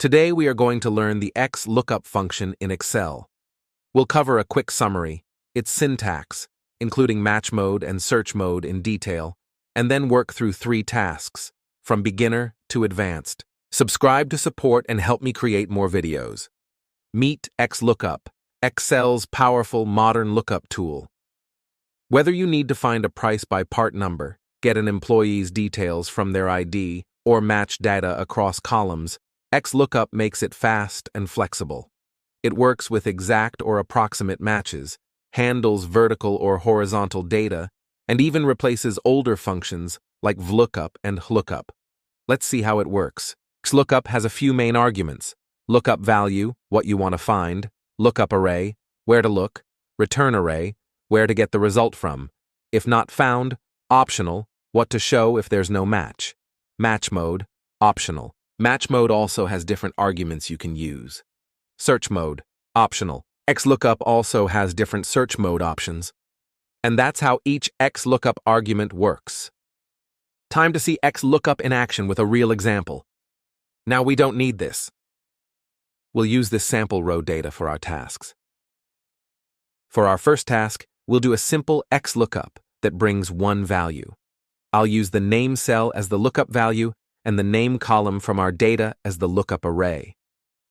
Today we are going to learn the XLOOKUP function in Excel. We'll cover a quick summary, its syntax, including match mode and search mode in detail, and then work through 3 tasks, from beginner to advanced. Subscribe to support and help me create more videos. Meet XLOOKUP, Excel's powerful modern lookup tool. Whether you need to find a price by part number, get an employee's details from their ID, or match data across columns, XLOOKUP makes it fast and flexible. It works with exact or approximate matches, handles vertical or horizontal data, and even replaces older functions like VLOOKUP and HLOOKUP. Let's see how it works. XLOOKUP has a few main arguments: lookup value, what you want to find; lookup array, where to look; return array, where to get the result from; if not found, optional, what to show if there's no match; match mode, optional. Match mode also has different arguments you can use. Search mode, optional. XLOOKUP also has different search mode options. And that's how each XLOOKUP argument works. Time to see XLOOKUP in action with a real example. Now we don't need this. We'll use this sample row data for our tasks. For our first task, we'll do a simple XLOOKUP that brings one value. I'll use the name cell as the lookup value and the name column from our data as the lookup array.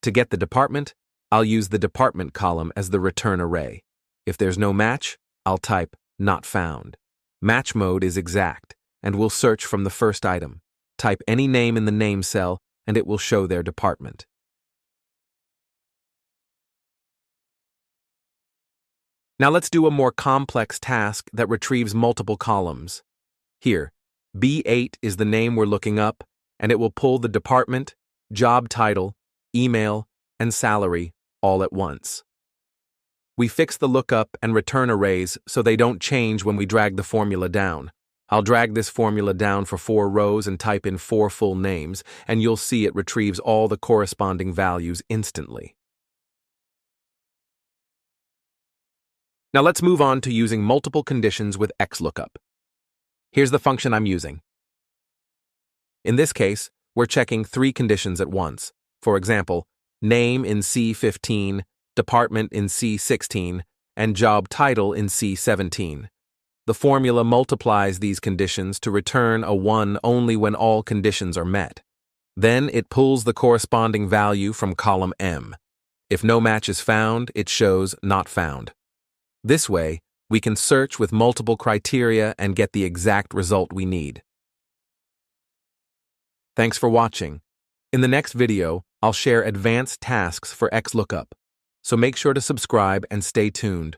To get the department, I'll use the department column as the return array. If there's no match, I'll type not found. Match mode is exact, and we'll search from the first item. Type any name in the name cell, and it will show their department. Now let's do a more complex task that retrieves multiple columns. Here, B8 is the name we're looking up, and it will pull the department, job title, email, and salary all at once. We fix the lookup and return arrays so they don't change when we drag the formula down. I'll drag this formula down for 4 rows and type in 4 full names, and you'll see it retrieves all the corresponding values instantly. Now let's move on to using multiple conditions with XLOOKUP. Here's the function I'm using. In this case, we're checking 3 conditions at once. For example, name in C15, department in C16, and job title in C17. The formula multiplies these conditions to return a 1 only when all conditions are met. Then it pulls the corresponding value from column M. If no match is found, it shows not found. This way, we can search with multiple criteria and get the exact result we need. Thanks for watching. In the next video, I'll share advanced tasks for XLOOKUP, so make sure to subscribe and stay tuned.